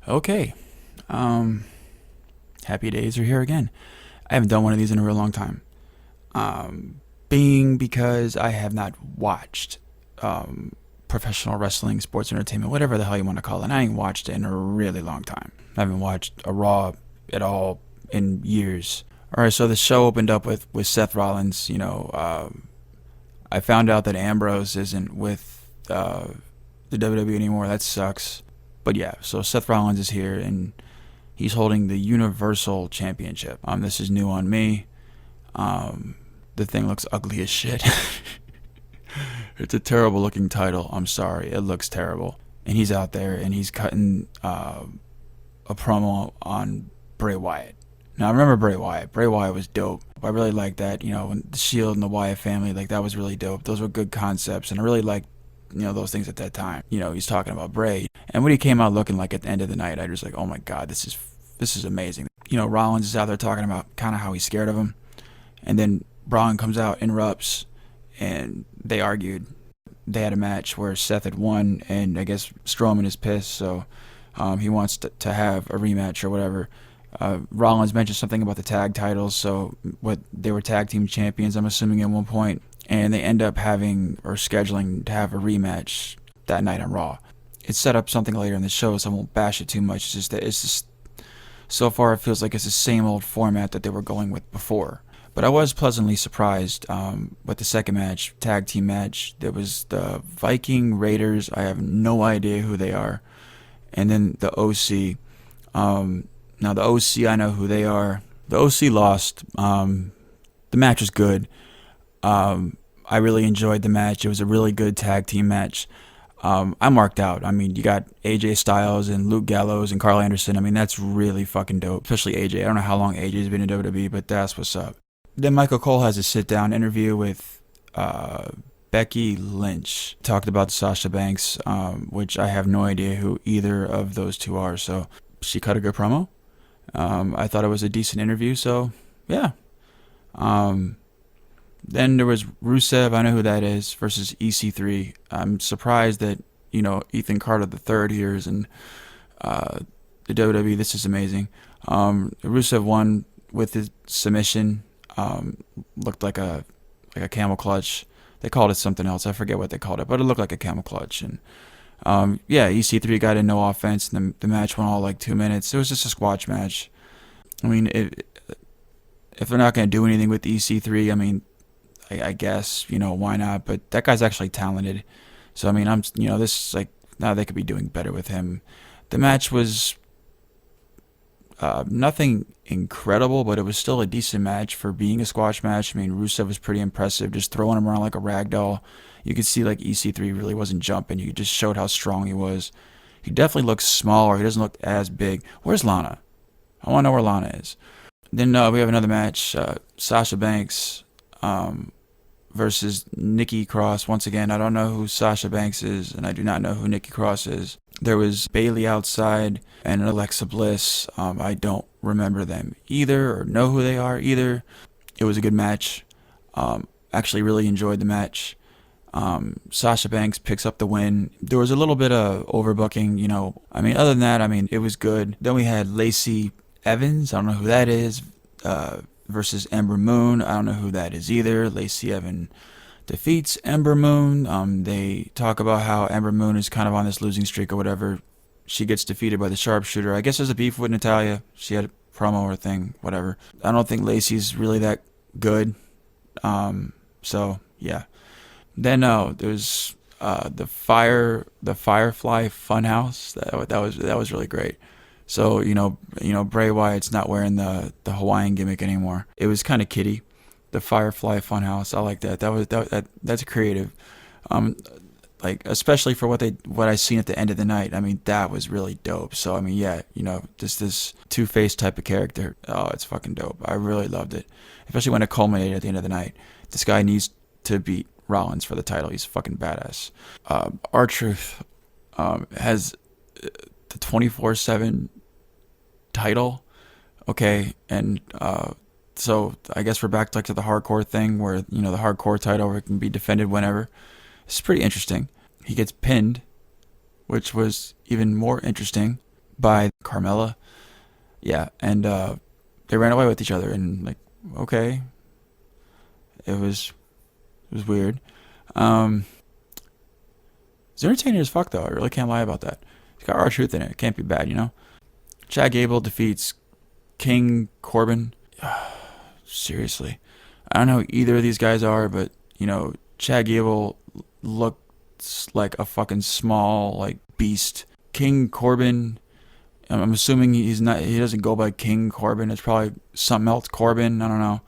Okay. Um, Happy days are here again. I haven't done one of these in a real long time. Being because I have not watched um, professional wrestling, sports entertainment, whatever the hell you want to call it. I ain't watched it in a really long time. I haven't watched a Raw at all in years. All right, so the show opened up with Seth Rollins. I found out that Ambrose isn't with the WWE anymore. That sucks. But yeah, so Seth Rollins is here and he's holding the Universal Championship. This is new on me. The thing looks ugly as shit. It's a terrible looking title. I'm sorry, it looks terrible. And he's out there and he's cutting a promo on Bray Wyatt. Now I remember Bray Wyatt. Bray Wyatt was dope. I really liked that. The Shield and the Wyatt family, like that was really dope. Those were good concepts, and I really liked those things at that time. He's talking about Bray, and what he came out looking like at the end of the night, I was like, oh my god, this is amazing. Rollins is out there talking about kind of how he's scared of him, and then Braun comes out, interrupts, and they argued. They had a match where Seth had won, and I guess Strowman is pissed, so he wants to have a rematch or whatever. Rollins mentioned something about the tag titles, so what they were tag team champions, I'm assuming, at one point, and they end up having or scheduling to have a rematch that night on Raw. It set up something later in the show, so I won't bash it too much. It's just so far it feels like it's the same old format that they were going with before. But I was pleasantly surprised with the second match, tag team match. There was the Viking Raiders. I have no idea who they are, and then the OC. Now the OC, I know who they are. The OC lost. The match was good. I really enjoyed the match. It was a really good tag team match. I marked out. I mean, you got AJ Styles and Luke Gallows and Carl Anderson. I mean, that's really fucking dope. Especially AJ. I don't know how long AJ's been in WWE, but that's what's up. Then Michael Cole has a sit-down interview with Becky Lynch. Talked about Sasha Banks, which I have no idea who either of those two are. So she cut a good promo. I thought it was a decent interview, so yeah. Then there was Rusev, I know who that is, versus EC3. I'm surprised that, Ethan Carter III here is in the WWE. This is amazing. Rusev won with his submission. Looked like a camel clutch. They called it something else. I forget what they called it, but it looked like a camel clutch. And EC3 got in no offense, and the match went all like 2 minutes. It was just a squash match. I mean, if they're not going to do anything with EC3, I mean, I guess, why not? But that guy's actually talented. So, I mean, this is like, now they could be doing better with him. The match was nothing incredible, but it was still a decent match for being a squash match. I mean, Rusev was pretty impressive, just throwing him around like a rag doll. You could see like EC3 really wasn't jumping. He just showed how strong he was. He definitely looks smaller. He doesn't look as big. Where's Lana? I want to know where Lana is. Then we have another match, Sasha Banks versus Nikki Cross. Once again, I don't know who Sasha Banks is, and I do not know who Nikki Cross is. There was Bayley outside and Alexa Bliss. I don't remember them either or know who they are either. It was a good match. Actually really enjoyed the match. Sasha Banks picks up the win. There was a little bit of overbooking, I mean, other than that, I mean, it was good. Then we had Lacey Evans. I don't know who that is. Versus Ember Moon. I don't know who that is either. Lacey Evans defeats Ember Moon. They talk about how Ember Moon is kind of on this losing streak or whatever. She gets defeated by the sharpshooter. I guess there's a beef with Natalya. She had a promo or thing, whatever. I don't think Lacey's really that good. So yeah. Then there's the Firefly Funhouse. That was really great. So Bray Wyatt's not wearing the Hawaiian gimmick anymore. It was kind of kiddie. The Firefly Funhouse. I like that. That's creative. Like especially for what I seen at the end of the night. I mean, that was really dope. So I mean, yeah, just this two-faced type of character. Oh, it's fucking dope. I really loved it, especially when it culminated at the end of the night. This guy needs to beat Rollins for the title. He's fucking badass. R-Truth has the 24/7 title. Okay, and so I guess we're back to the hardcore thing where the hardcore title can be defended whenever. It's pretty interesting. He gets pinned, which was even more interesting. by Carmella. Yeah, and they ran away with each other, and like, okay, it was weird. Um, it's entertaining as fuck though. I really can't lie about that. It's got raw truth in it. It can't be bad, you know. Chad Gable defeats King Corbin. Seriously, I don't know who either of these guys are, but Chad Gable looks like a fucking small like beast. King Corbin, I'm assuming he's not. He doesn't go by King Corbin. It's probably something else. Corbin. I don't know.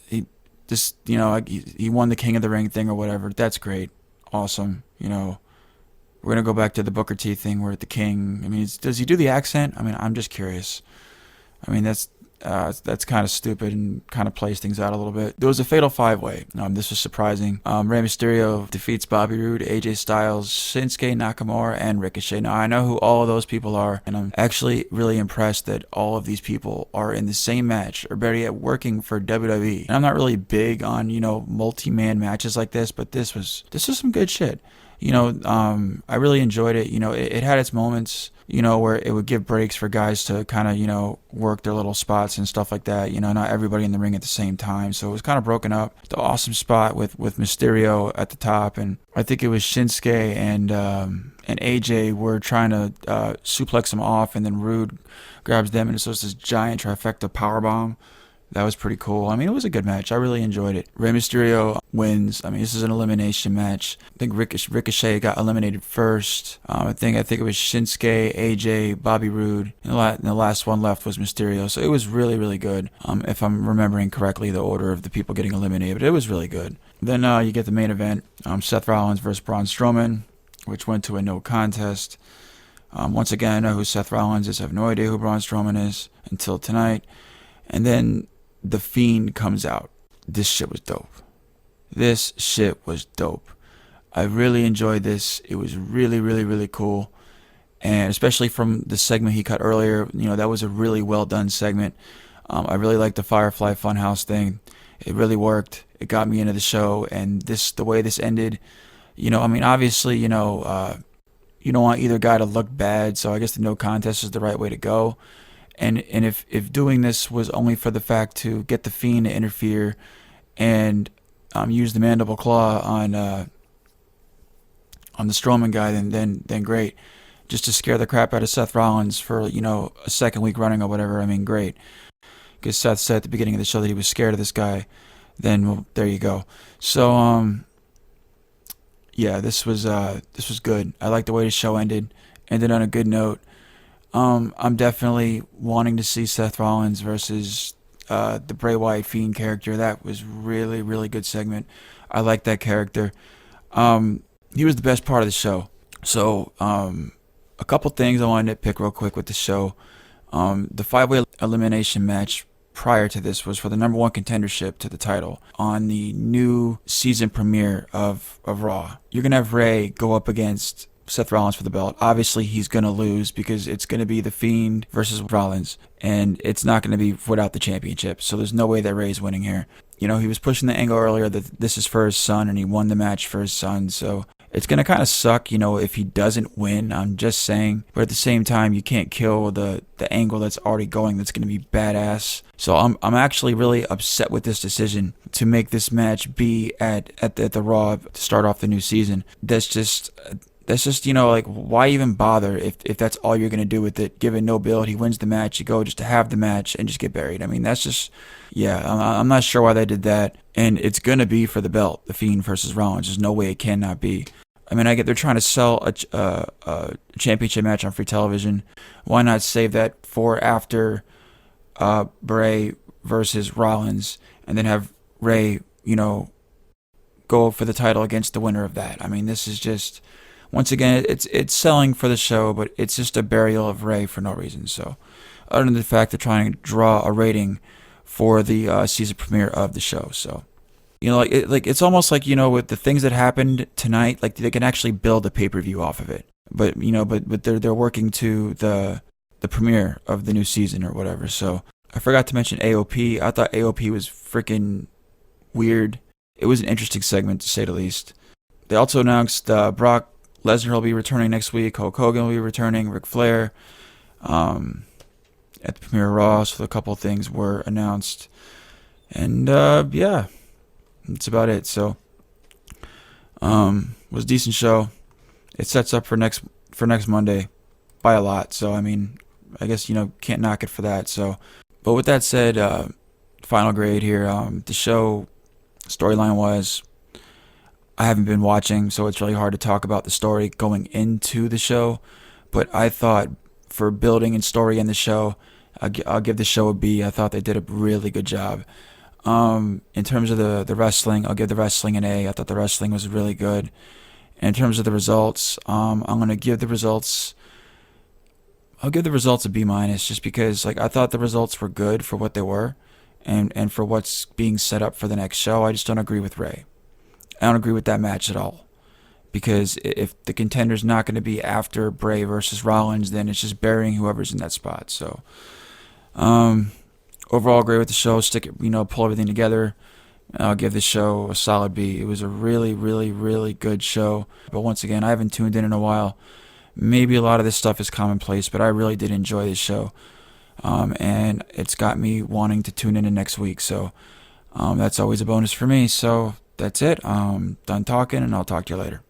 He just like he won the King of the Ring thing or whatever. That's great. Awesome. We're gonna go back to the Booker T thing where the King. I mean, does he do the accent? I mean, I'm just curious. I mean, that's kind of stupid and kind of plays things out a little bit. There was a fatal five-way. This was surprising. Rey Mysterio defeats Bobby Roode, AJ Styles, Shinsuke Nakamura, and Ricochet. Now, I know who all of those people are, and I'm actually really impressed that all of these people are in the same match, or better yet, working for WWE. And I'm not really big on, multi-man matches like this, but this was some good shit. I really enjoyed it. It had its moments, where it would give breaks for guys to kind of, work their little spots and stuff like that. Not everybody in the ring at the same time. So it was kind of broken up. The awesome spot with Mysterio at the top, and I think it was Shinsuke and AJ were trying to suplex him off, and then Rude grabs them, and so it's this giant trifecta powerbomb. That was pretty cool. I mean, it was a good match. I really enjoyed it. Rey Mysterio wins. I mean, this is an elimination match. I think Ricochet got eliminated first. I think it was Shinsuke, AJ, Bobby Roode, and the last one left was Mysterio. So it was really, really good. If I'm remembering correctly, the order of the people getting eliminated, but it was really good. Then you get the main event: Seth Rollins versus Braun Strowman, which went to a no contest. Once again, I know who Seth Rollins is. I have no idea who Braun Strowman is until tonight. And then The Fiend comes out. This shit was dope. I really enjoyed this. It was really, really, really cool. And especially from the segment he cut earlier, that was a really well done segment. I really liked the Firefly Funhouse thing. It really worked. It got me into the show. And the way this ended, obviously, you don't want either guy to look bad. So I guess the no contest is the right way to go. And if doing this was only for the fact to get the Fiend to interfere and use the mandible claw on the Strowman guy, then great. Just to scare the crap out of Seth Rollins for a second week running or whatever. I mean, great. Because Seth said at the beginning of the show that he was scared of this guy. Then well, there you go. So yeah, this was good. I like the way the show ended. Ended on a good note. I'm definitely wanting to see Seth Rollins versus the Bray Wyatt Fiend character. That was really, really good segment. I like that character. He was the best part of the show. So a couple things I wanted to pick real quick with the show. The 5-way elimination match prior to this was for the number one contendership to the title on the new season premiere of Raw. You're going to have Ray go up against Seth Rollins for the belt. Obviously, he's going to lose because it's going to be The Fiend versus Rollins, and it's not going to be without the championship. So there's no way that Ray's winning here. He was pushing the angle earlier that this is for his son, and he won the match for his son. So it's going to kind of suck, if he doesn't win. I'm just saying. But at the same time, you can't kill the angle that's already going that's going to be badass. So I'm actually really upset with this decision to make this match be at the Raw to start off the new season. That's just, like, why even bother if that's all you're going to do with it? Given no build, he wins the match, you go just to have the match and just get buried. I mean, that's just, yeah, I'm not sure why they did that. And it's going to be for the belt, The Fiend versus Rollins. There's no way it cannot be. I mean, I get they're trying to sell a championship match on free television. Why not save that for after Bray versus Rollins and then have Ray, go for the title against the winner of that? I mean, this is just... Once again, it's selling for the show, but it's just a burial of Ray for no reason. So, other than the fact they're trying to draw a rating for the season premiere of the show. So, it's almost like, with the things that happened tonight, like they can actually build a pay-per-view off of it. But but they're working to the premiere of the new season or whatever. So, I forgot to mention AOP. I thought AOP was freaking weird. It was an interesting segment to say the least. They also announced Brock Lesnar will be returning next week. Hulk Hogan will be returning. Ric Flair. at the premiere of Raw. So a couple of things were announced, and yeah, that's about it. So was a decent show. It sets up for next Monday by a lot. So I mean, I guess can't knock it for that. So, but with that said, final grade here. The show storyline wise, I haven't been watching, so it's really hard to talk about the story going into the show. But I thought for building and story in the show, I'll give the show a B. I thought they did a really good job. In terms of the wrestling, I'll give the wrestling an A. I thought the wrestling was really good. And in terms of the results, I'm gonna give the results. I'll give the results a B minus, just because I thought the results were good for what they were, and for what's being set up for the next show. I just don't agree with Ray. I don't agree with that match at all. Because if the contender's not going to be after Bray versus Rollins, then it's just burying whoever's in that spot. So, overall, agree with the show. Stick it, pull everything together. I'll give the show a solid B. It was a really, really, really good show. But once again, I haven't tuned in a while. Maybe a lot of this stuff is commonplace, but I really did enjoy this show. And it's got me wanting to tune in next week. So, that's always a bonus for me. So, that's it. Done talking, and I'll talk to you later.